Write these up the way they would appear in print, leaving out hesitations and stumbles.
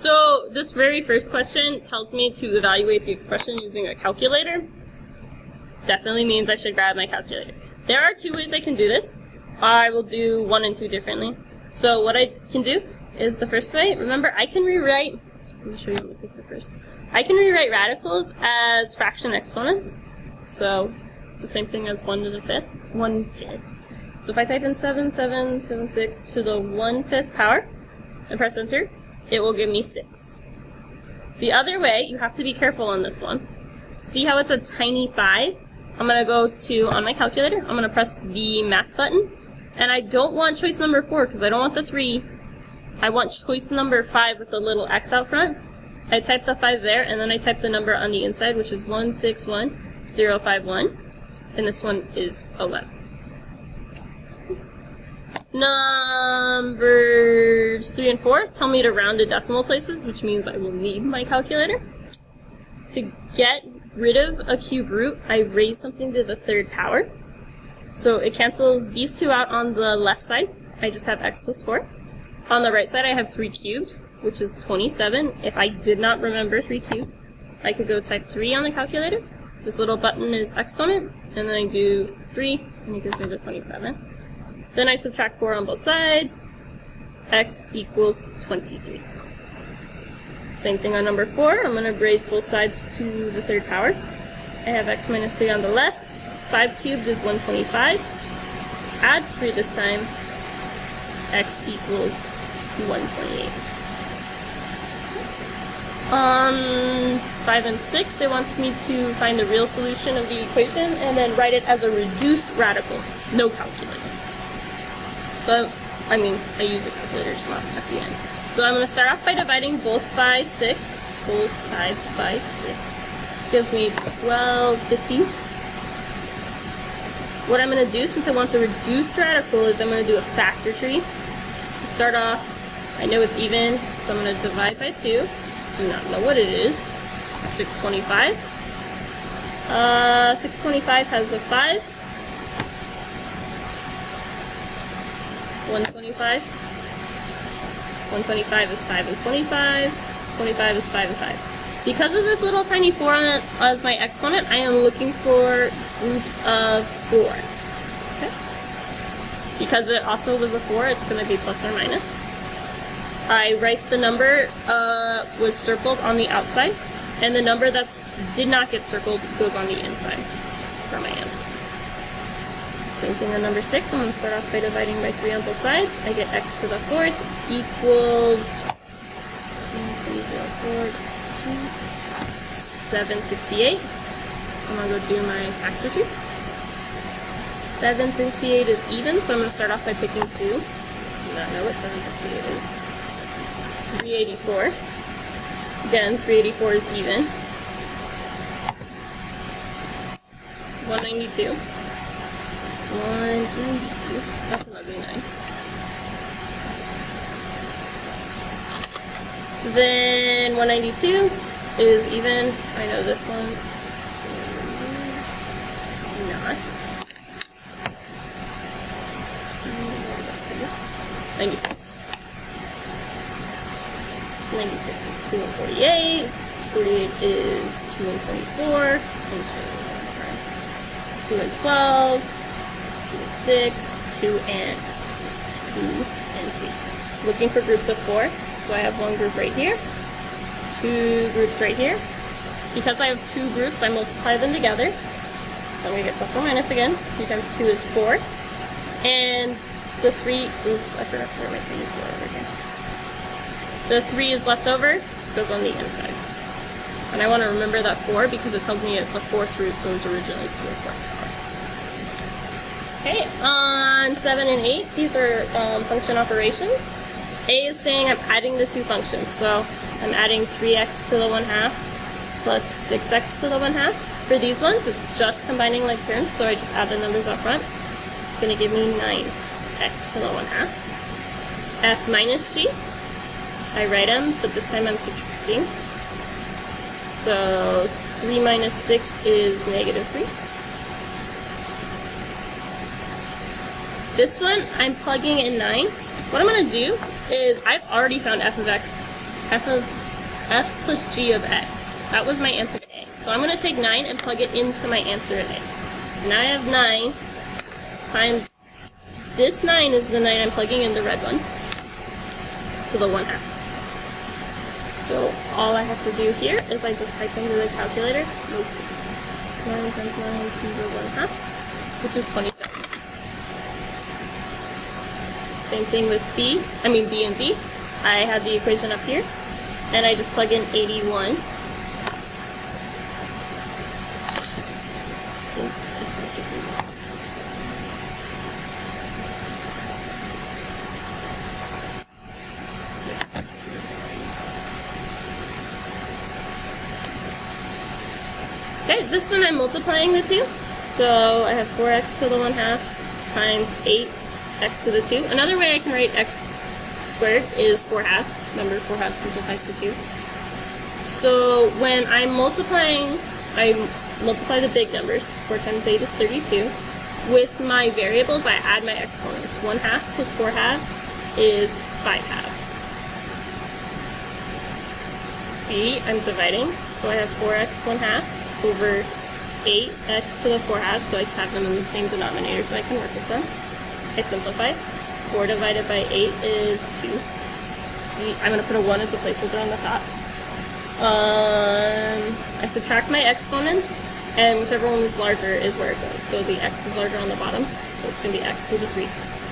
So this very first question tells me to evaluate the expression using a calculator. Definitely means I should grab my calculator. There are two ways I can do this. I will do 1 and 2 differently. So what I can do is the first way. Remember, I can rewrite, let me show you on the paper first. I can rewrite radicals as fraction exponents. So it's the same thing as 1 to the 5th, 1/5. So if I type in 7776 to the 1/5 power and press enter, it will give me 6. The other way, you have to be careful on this one. See how it's a tiny 5? I'm going to go to, on my calculator, I'm going to press the math button. And I don't want choice number 4 because I don't want the 3. I want choice number 5 with the little X out front. I type the 5 there, and then I type the number on the inside, which is 161051. And this one is 11. Numbers 3 and 4 tell me to round to decimal places, which means I will need my calculator. To get rid of a cube root, I raise something to the 3rd power. So it cancels these two out on the left side. I just have x plus 4. On the right side, I have 3 cubed, which is 27. If I did not remember 3 cubed, I could go type 3 on the calculator. This little button is exponent, and then I do 3, and it gives me the 27. Then I subtract 4 on both sides. X equals 23. Same thing on number 4. I'm going to raise both sides to the 3rd power. I have x minus 3 on the left. 5 cubed is 125. Add 3 this time. X equals 128. On 5 and 6, it wants me to find the real solution of the equation and then write it as a reduced radical. No calculator. So, I use a calculator, just not at the end. So I'm going to start off by dividing both by 6. Both sides by 6. Gives me 1250. What I'm going to do, since I want a reduced radical, is I'm going to do a factor tree. Start off, I know it's even, so I'm going to divide by 2. Do not know what it is. 625. 625 has a 5. 125. 125 is 5 and 25. 25 is 5 and 5. Because of this little tiny 4 on it as my exponent, I am looking for groups of 4. Okay? Because it also was a 4, it's going to be plus or minus. I write the number was circled on the outside, and the number that did not get circled goes on the inside for my answer. Same thing on number 6. I'm going to start off by dividing by 3 on both sides. I get x to the 4th equals 768. I'm going to go do my factor tree. 768 is even, so I'm going to start off by picking 2. Do not know what 768 is. 384. Again, 384 is even. 192. 192. That's an ugly 9. Then 192 is even. I know this one is not. 96. 96 is 2 and 48. 48 is 2 and 24. This one's really long, I'm sorry. 2 and 12. 2 and 6. 2 and 3. Looking for groups of 4. So I have one group right here. 2 groups right here. Because I have 2 groups, I multiply them together. So I'm going to get plus or minus again. 2 times 2 is 4. And the 3, oops, I forgot to write my tiny 4 over here. The 3 is left over, goes on the inside. And I want to remember that 4 because it tells me it's a 4th root, so it's originally to a 4th power. Okay, on 7 and 8, these are function operations. A is saying I'm adding the 2 functions, so I'm adding 3x to the 1/2 plus 6x to the 1/2. For these ones, it's just combining like terms, so I just add the numbers up front. It's going to give me 9x to the 1/2. F minus g, I write them, but this time I'm subtracting. So 3 minus 6 is negative 3. This one, I'm plugging in 9. What I'm going to do is I've already found f of x f plus g of x. That was my answer to A. So I'm going to take 9 and plug it into my answer in A. So now I have 9 times this 9 is the 9 I'm plugging in the red one to the 1/2. So all I have to do here is I just type into the calculator 9 times 9 to the 1/2, which is 27. Same thing with B and D. I have the equation up here, and I just plug in 81. Okay, this one I'm multiplying the two. So I have 4x to the 1/2 times 8x to the 2. Another way I can write x squared is 4/2. Remember, 4/2 simplifies to 2. So when I'm multiplying, I multiply the big numbers. 4 times 8 is 32. With my variables, I add my exponents. 1/2 plus 4/2 is 5/2. B, I'm dividing. So I have 4x 1/2 over 8x to the 4/2, so I have them in the same denominator so I can work with them. I simplify. 4 divided by 8 is 2. I'm going to put a 1 as a placeholder on the top. I subtract my exponents, and whichever one is larger is where it goes. So the x is larger on the bottom, so it's going to be x to the 3/2.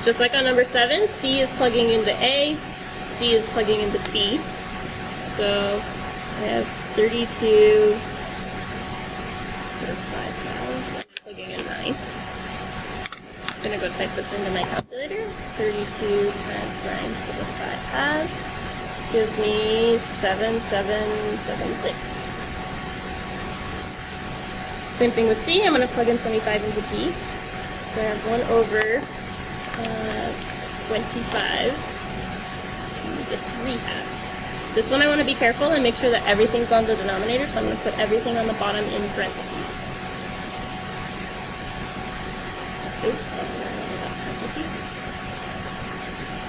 Just like on number 7, C is plugging into A, D is plugging into B. So I have 32 instead of 5/2, plugging in 9. I'm going to go type this into my calculator. 32 times 9 to the 5/2 gives me 7776. Same thing with D. I'm going to plug in 25 into B. So I have 1 over 25 to the 3/2. This one I want to be careful and make sure that everything's on the denominator, so I'm going to put everything on the bottom in parentheses.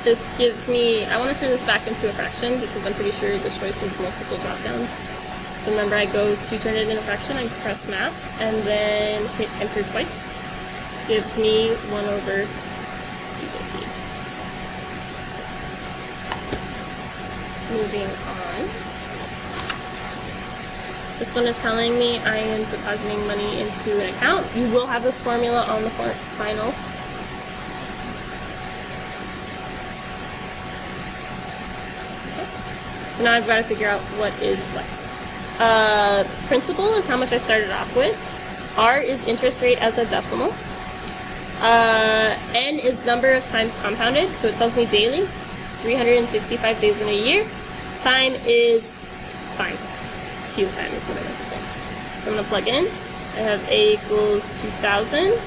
This gives me, I want to turn this back into a fraction because I'm pretty sure the choice has multiple drop-downs. So remember, I go to turn it into a fraction, I press math, and then hit enter twice. Gives me 1 over 250. Moving on. This one is telling me I am depositing money into an account. You will have this formula on the final. Okay. So now I've got to figure out what is what. Principal is how much I started off with. R is interest rate as a decimal. N is number of times compounded, so it tells me daily. 365 days in a year. Time is time. T is time is what I meant to say. So I'm going to plug in. I have A equals 2,000.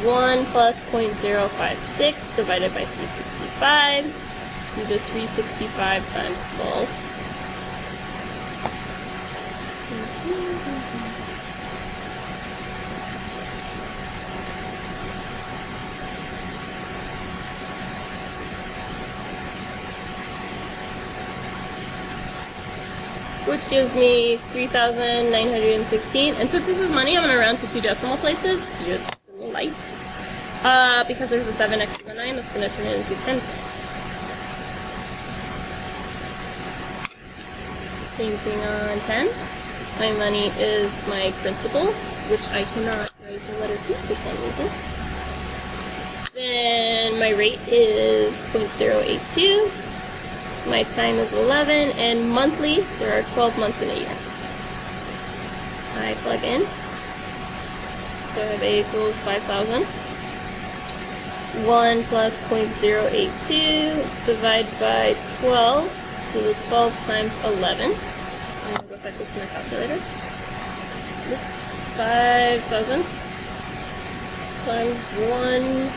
1 plus 0.056 divided by 365 to the 365 times 12. Which gives me 3,916. And since this is money, I'm going to round to 2 decimal places. It's a little light. Because there's a 7 next to the 9, that's going to turn it into 10 cents. Same thing on 10. My money is my principal, which I cannot write the letter P for some reason. Then my rate is 0.082. My time is 11, and monthly, there are 12 months in a year. I plug in. So I have A equals 5,000. 1 plus 0.082 divide by 12 to the 12 times 11. I'm going to go type this in the calculator. 5,000 times 1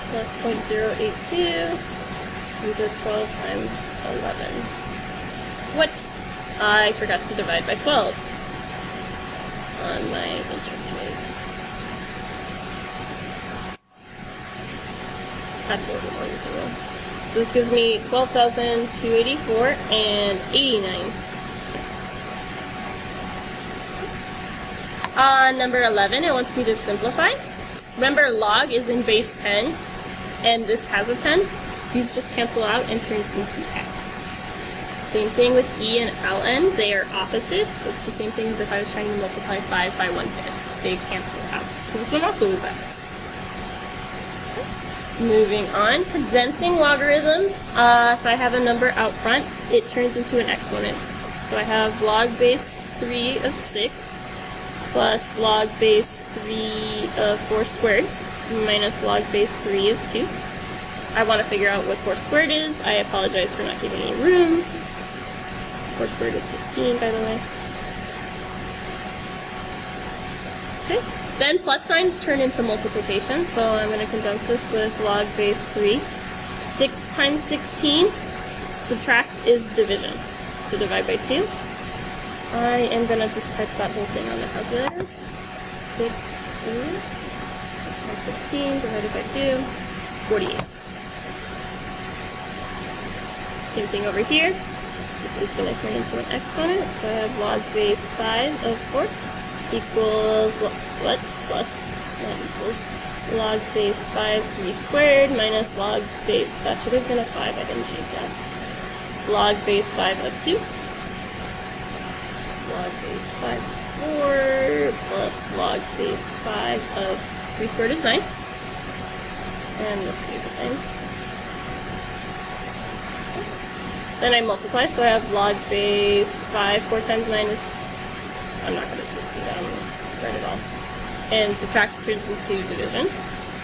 plus 0.082 to the 12 times 11. What? I forgot to divide by 12 on my interest rate. That's a little more usable. So So this gives me 12,284 and 89 cents. Number 11, it wants me to simplify. Remember, log is in base 10, and this has a 10. These just cancel out and turns into x. Same thing with e and ln. They are opposites. It's the same thing as if I was trying to multiply 5 by 1/5. They cancel out. So this one also is x. Moving on, condensing logarithms. If I have a number out front, it turns into an exponent. So I have log base 3 of 6 plus log base 3 of 4 squared minus log base 3 of 2. I want to figure out what 4 squared is. I apologize for not giving you room. 4 squared is 16, by the way. Okay. Then plus signs turn into multiplication, so I'm going to condense this with log base 3. 6 times 16, subtract is division. So divide by 2. I am going to just type that whole thing on the calculator. 6 times 16 divided by 2, 48. Same thing over here. This is going to turn into an exponent, so I have log base 5 of 4 equals, what? Plus, not equals, log base 5, 3 squared minus log base, that should have been a 5, I didn't change that. Log base 5 of 2. Log base 5 of 4 plus log base 5 of 3 squared is 9. And this is the same. Then I multiply, so I have log base 5, 4 times 9 is, I'm not going to just do that, I'm going to write it all. And subtract turns into division.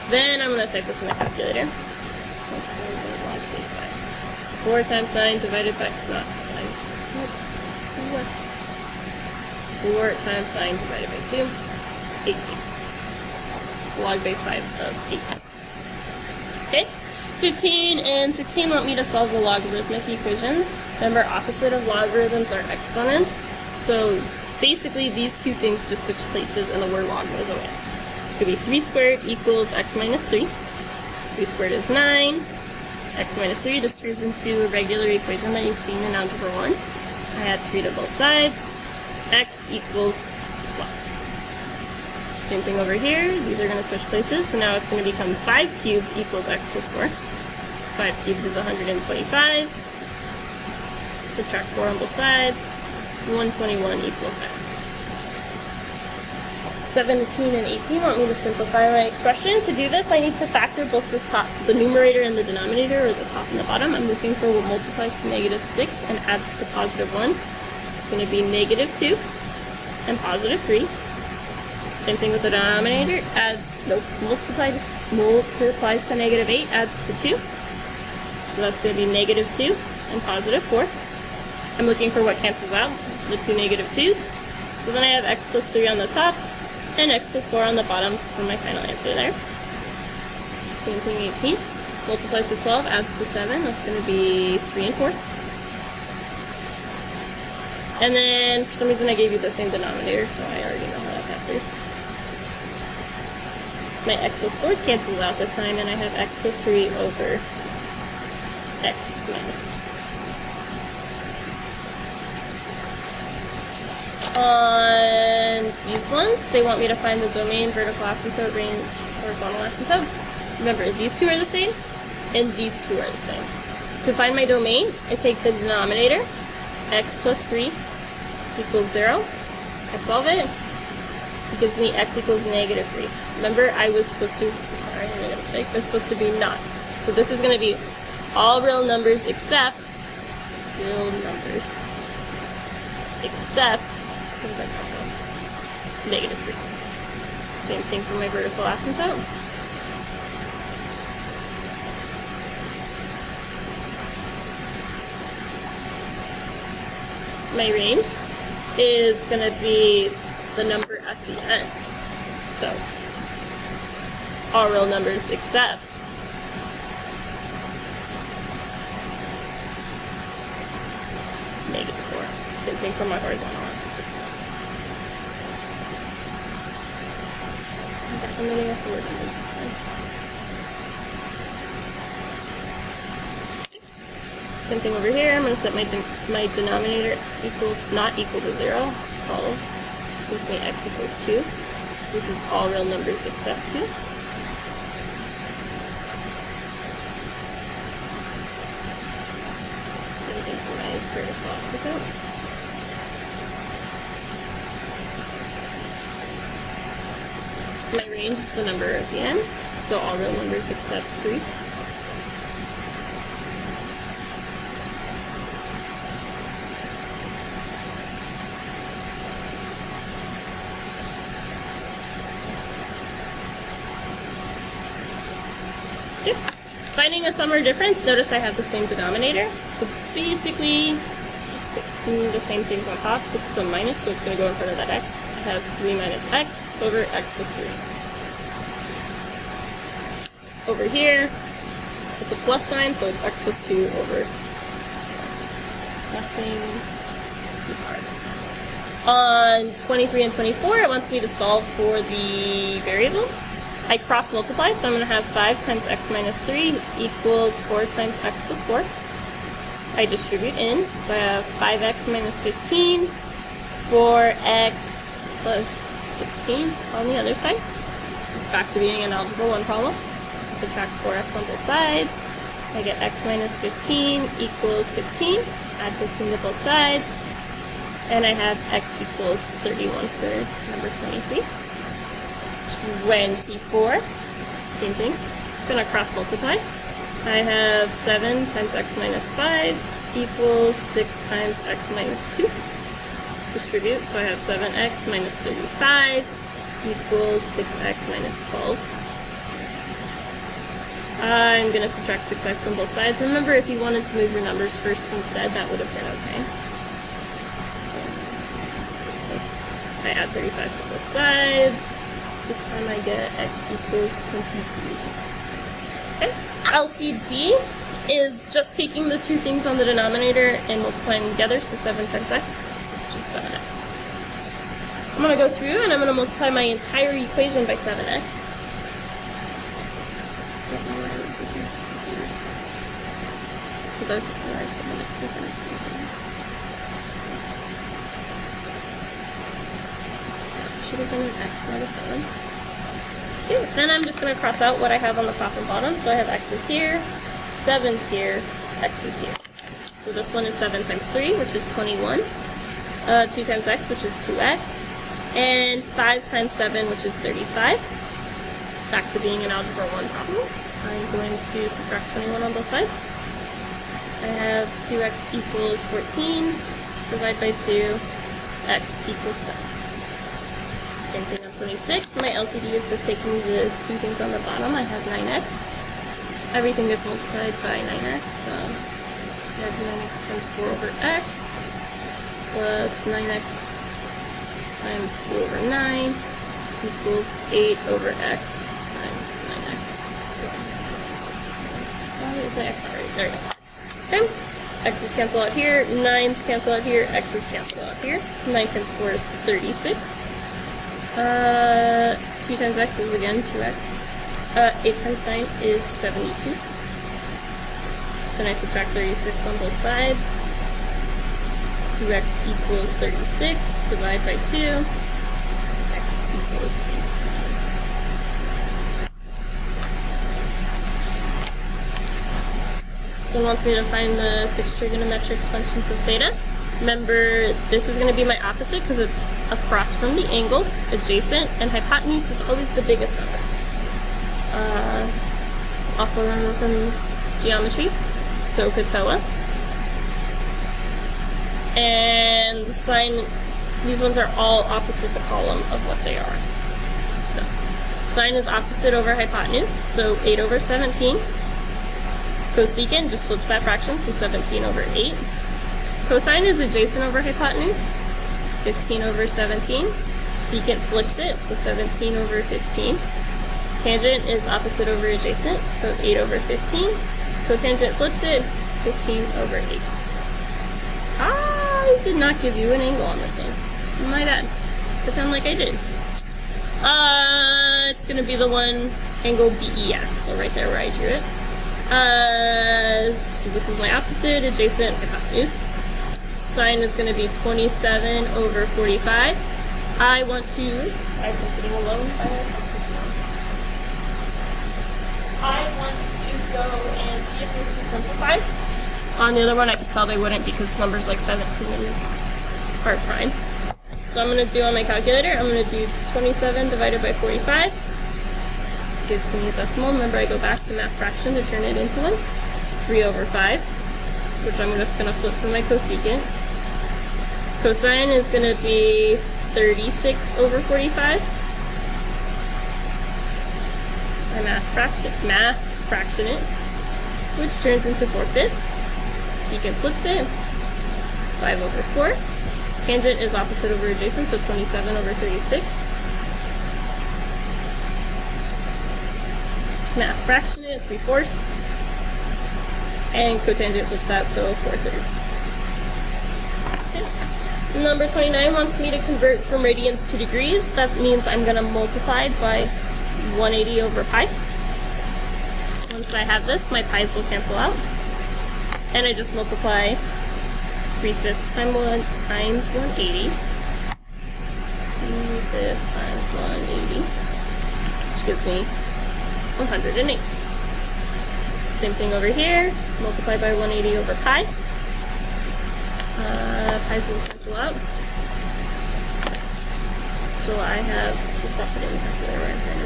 Then I'm going to type this in the calculator. Let's go with log base 5. 4 times 9 divided by, not 9, what's 4 times 9 divided by 2, 18. So log base 5 of 18. Okay, 15 and 16 want me to solve the logarithmic equation. Remember, opposite of logarithms are exponents. So basically these two things just switch places and the word log goes away. So it's going to be 3 squared equals x minus 3. 3 squared is 9. X minus 3, this turns into a regular equation that you've seen in Algebra 1. I add 3 to both sides. X equals 12. Same thing over here. These are going to switch places, so now it's going to become 5 cubed equals x plus 4. 5 cubed is 125. Subtract 4 on both sides. 121 equals x. 17 and 18 want me to simplify my expression. To do this, I need to factor both the numerator and the denominator, or the top and the bottom. I'm looking for what multiplies to negative 6 and adds to positive 1. It's going to be negative 2 and positive 3. Same thing with the denominator. Multiplies to negative 8, adds to 2. So that's going to be negative 2 and positive 4. I'm looking for what cancels out, the two negative 2's. So then I have x plus 3 on the top and x plus 4 on the bottom for my final answer there. Same thing, 18. Multiplies to 12, adds to 7. That's going to be 3 and 4. And then, for some reason, I gave you the same denominator, so I already know how that factors. My x plus 4's cancels out this time, and I have x plus 3 over x minus 2. On these ones, they want me to find the domain, vertical asymptote, range, horizontal asymptote. Remember, these two are the same, and these two are the same. To find my domain, I take the denominator, x plus 3 equals 0. I solve it. It gives me x equals negative 3. Remember, I was supposed to, I'm sorry, I made a mistake. It was supposed to be not. So this is going to be all real numbers except negative 3. Same thing for my vertical asymptote. My range is going to be the number at the end. So, all real numbers except negative 4. Same thing for my horizontal asymptote. I guess I'm going to have to word numbers this time. Same thing over here. I'm going to set my denominator not equal to 0. Solve. Gives me x equals 2. So this is all real numbers except 2. Same thing for my vertical asymptote. My range is the number at the end, so all real numbers except 3. Okay. Finding a sum or difference, notice I have the same denominator, so basically just putting the same things on top. This is a minus, so it's going to go in front of that x. I have 3 minus x over x plus 3. Over here, it's a plus sign, so it's x plus 2 over x plus 4. Nothing too hard. On 23 and 24, it wants me to solve for the variable. I cross multiply, so I'm going to have 5 times x minus 3 equals 4 times x plus 4. I distribute in, so I have 5x minus 15, 4x plus 16 on the other side. It's back to being an Algebra 1 problem. Subtract 4x on both sides. I get x minus 15 equals 16. Add 15 to both sides. And I have x equals 31 for number 23. 24, same thing. I'm going to cross multiply. I have 7 times x minus 5 equals 6 times x minus 2. Distribute, so I have 7x minus 35 equals 6x minus 12. I'm going to subtract 6x on both sides. Remember, if you wanted to move your numbers first instead, that would have been okay. I add 35 to both sides. This time I get x equals 23. Okay. LCD is just taking the two things on the denominator and multiplying them together, so 7 times x, which is 7x. I'm going to go through and I'm going to multiply my entire equation by 7x. Don't know why I wrote this in the series. Because I was just going to write 7x in front of everything. Should have been an x, not a 7. Okay, then I'm just going to cross out what I have on the top and bottom. So I have x's here, 7's here, x is here. So this one is 7 times 3, which is 21. 2 times x, which is 2x. And 5 times 7, which is 35. Back to being an Algebra 1 problem. I'm going to subtract 21 on both sides. I have 2x equals 14. Divide by 2. X equals 7. Same thing on 26. My LCD is just taking the two things on the bottom. I have 9x. Everything gets multiplied by 9x. So I have 9x times 4 over x plus 9x times 2 over 9 equals 8 over x times 9x. Why is my x already? There we go. Okay. X's cancel out here, 9's cancel out here, x's cancel out here. 9 times 4 is 36. 2 times x is again 2x. 8 times 9 is 72. Then I subtract 36 on both sides. 2x equals 36, divide by 2. X equals 18. This one wants me to find the 6 trigonometric functions of theta. Remember, this is going to be my opposite because it's across from the angle, adjacent, and hypotenuse is always the biggest number. Also remember from geometry, SOHCAHTOA. And the sine, these ones are all opposite the column of what they are. So, sine is opposite over hypotenuse, so 8 over 17. Cosecant just flips that fraction, so 17 over 8. Cosine is adjacent over hypotenuse, 15 over 17. Secant flips it, so 17 over 15. Tangent is opposite over adjacent, so 8 over 15. Cotangent flips it, 15 over 8. I did not give you an angle on this one. My bad. Pretend like I did. It's going to be the one angle DEF, so right there where I drew it. So this is my opposite, adjacent, hypotenuse. Sine is going to be 27 over 45. I've been sitting alone by myself. I want to go and see if this is simplified. On the other one, I could tell they wouldn't because numbers like 17 are prime. So I'm going to do on my calculator, I'm going to do 27 divided by 45. Gives me a decimal. Remember, I go back to math fraction to turn it into one. 3 over 5, which I'm just going to flip for my cosecant. Cosine is going to be 36 over 45. I math fraction it, which turns into 4/5. Secant flips it. 5 over 4. Tangent is opposite over adjacent, so 27 over 36. Math fraction it, 3/4. And cotangent flips that, so 4/3. Okay. Number 29 wants me to convert from radians to degrees. That means I'm going to multiply by 180 over pi. Once I have this, my pi's will cancel out. And I just multiply 3/5 times 180. 3/5 times 180, which gives me 108. Same thing over here. Multiply by 180 over pi. Pi's will cancel out. So I have, just stop putting the calculator right in front of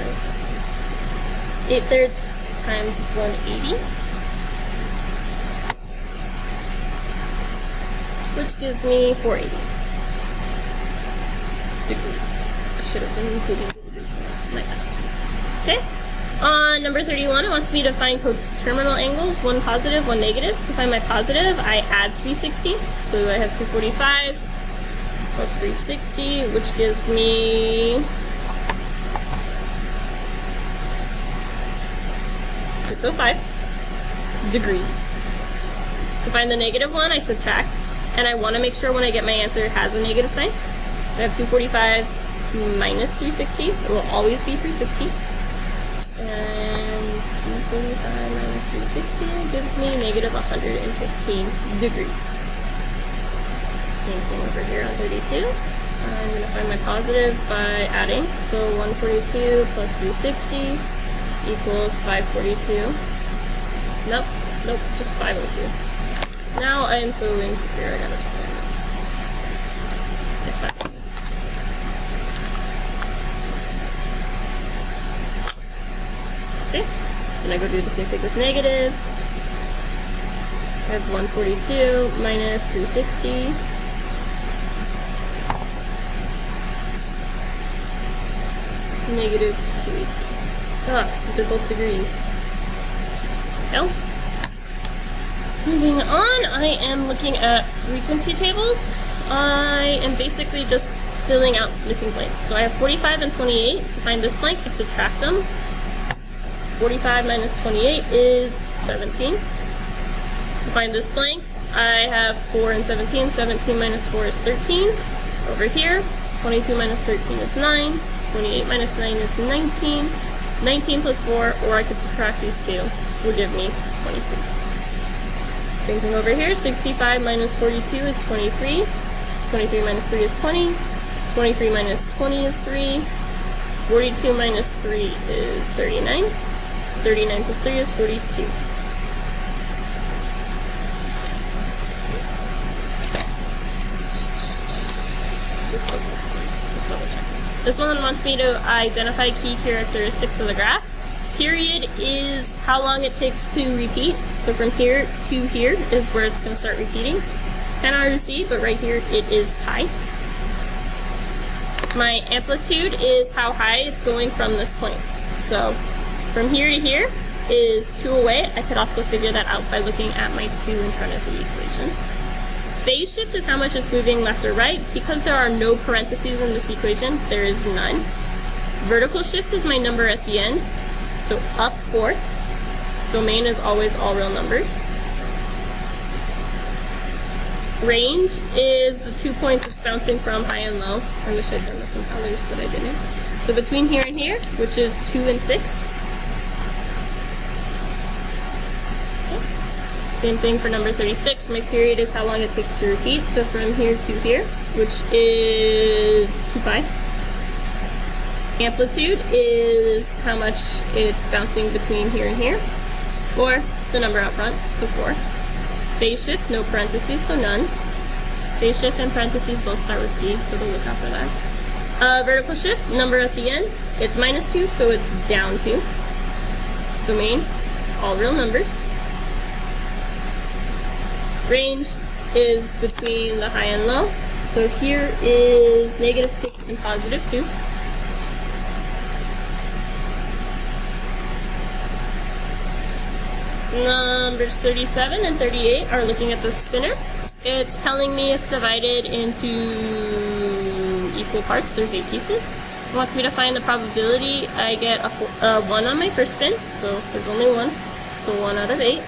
me. 8/3 times 180, which gives me 480 degrees. I should have been including the degrees in this, my bad. Okay. On number 31, it wants me to find coterminal angles, one positive, one negative. To find my positive, I add 360, so I have 245 plus 360, which gives me 605 degrees. To find the negative one, I subtract, and I want to make sure when I get my answer it has a negative sign. So I have 245 minus 360. It will always be 360. And 245 minus 360 gives me negative 115 degrees. Same thing over here on 32. I'm going to find my positive by adding. So 142 plus 360 equals 542. Nope, just 502. Now I am so insecure, I gotta check that out. Okay, then I go do the same thing with negative. I have 142 minus 360. Negative 218. These are both degrees. L. Moving on, I am looking at frequency tables. I am basically just filling out missing blanks. So I have 45 and 28. To find this blank, I subtract them. 45 minus 28 is 17. To find this blank, I have 4 and 17. 17 minus 4 is 13. Over here, 22 minus 13 is 9. 28 minus 9 is 19. 19 plus 4, or I could subtract these two, will give me 23. Same thing over here, 65 minus 42 is 23. 23 minus 3 is 20. 23 minus 20 is 3. 42 minus 3 is 39. 39 plus 3 is 42. Just double check. This one wants me to identify key characteristics of the graph. Period is how long it takes to repeat. So from here to here is where it's going to start repeating. Kind of hard to see, but right here it is pi. My amplitude is how high it's going from this point. So from here to here is 2 away. I could also figure that out by looking at my 2 in front of the equation. Phase shift is how much it's moving left or right. Because there are no parentheses in this equation, there is none. Vertical shift is my number at the end. So up 4. Domain is always all real numbers. Range is the 2 points it's bouncing from, high and low. I wish I'd done this in colors, but I didn't. So between here and here, which is 2 and 6. Same thing for number 36. My period is how long it takes to repeat. So from here to here, which is 2 pi. Amplitude is how much it's bouncing between here and here, or the number out front, so 4. Phase shift, no parentheses, so none. Phase shift and parentheses both start with P, so we'll look out for that. Vertical shift, number at the end, it's -2, so it's down 2. Domain, all real numbers. Range is between the high and low, so here is -6 and +2. Numbers 37 and 38 are looking at the spinner. It's telling me it's divided into equal parts. There's 8 pieces. It wants me to find the probability. I get a 1 on my first spin, so there's only 1, so 1 out of 8.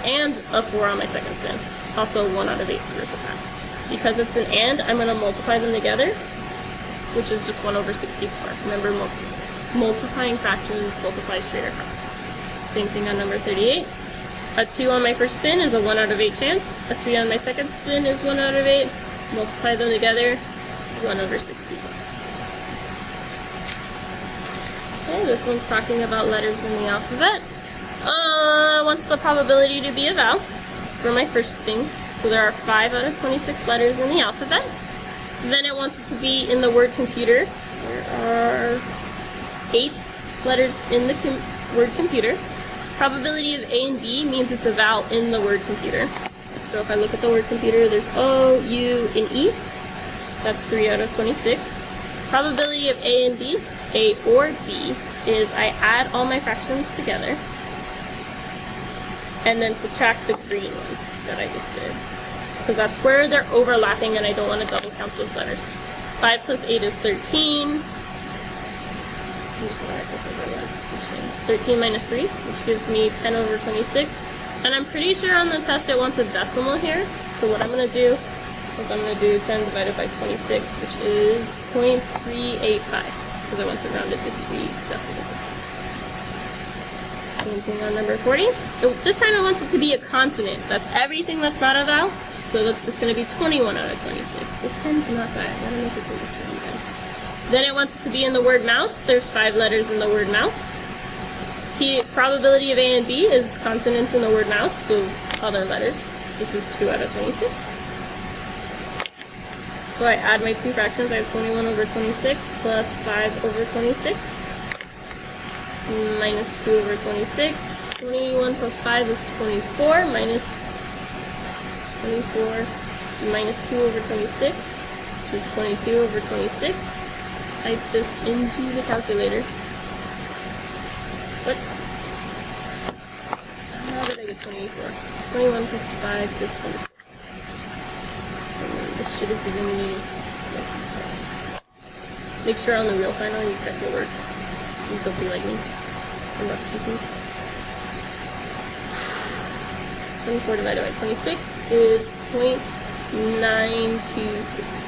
And a 4 on my second spin, also 1 out of 8, so here's what that. Because it's an and, I'm going to multiply them together, which is just 1/64. Remember, multiplying fractions multiply straight across. Same thing on number 38. A 2 on my first spin is a 1 out of 8 chance. A 3 on my second spin is 1 out of 8. Multiply them together, 1/64. Okay, this one's talking about letters in the alphabet. Wants the probability to be a vowel for my first thing. So there are 5 out of 26 letters in the alphabet. Then it wants it to be in the word computer. There are 8 letters in the word computer. Probability of A and B means it's a vowel in the word computer. So if I look at the word computer, there's O, U, and E. That's 3 out of 26. Probability of A and B, A or B, is I add all my fractions together and then subtract the green one that I just did, because that's where they're overlapping and I don't want to double count those letters. 5 plus 8 is 13. I'm just going to write this over again. 13 minus 3, which gives me 10/26. And I'm pretty sure on the test it wants a decimal here. So what I'm going to do is I'm going to do 10 divided by 26, which is 0.385, because I want to round it to 3 decimal places. Same thing on number 40. This time it wants it to be a consonant. That's everything that's not a vowel. So that's just going to be 21 out of 26. This pen cannot die. I'm going to make it do this for you again. Then it wants it to be in the word mouse. There's 5 letters in the word mouse. The probability of A and B is consonants in the word mouse, so other letters. This is 2 out of 26. So I add my 2 fractions. I have 21/26 plus 5/26 minus 2/26. 21 plus 5 is 24 minus 24 minus 2/26, which is 22/26. Type this into the calculator. What? How did I get 24? 21 plus 5 is 26. And this should have given me 25. Make sure on the real final you check your work. You don't be like me and rush through things. 24 divided by 26 is 0.923.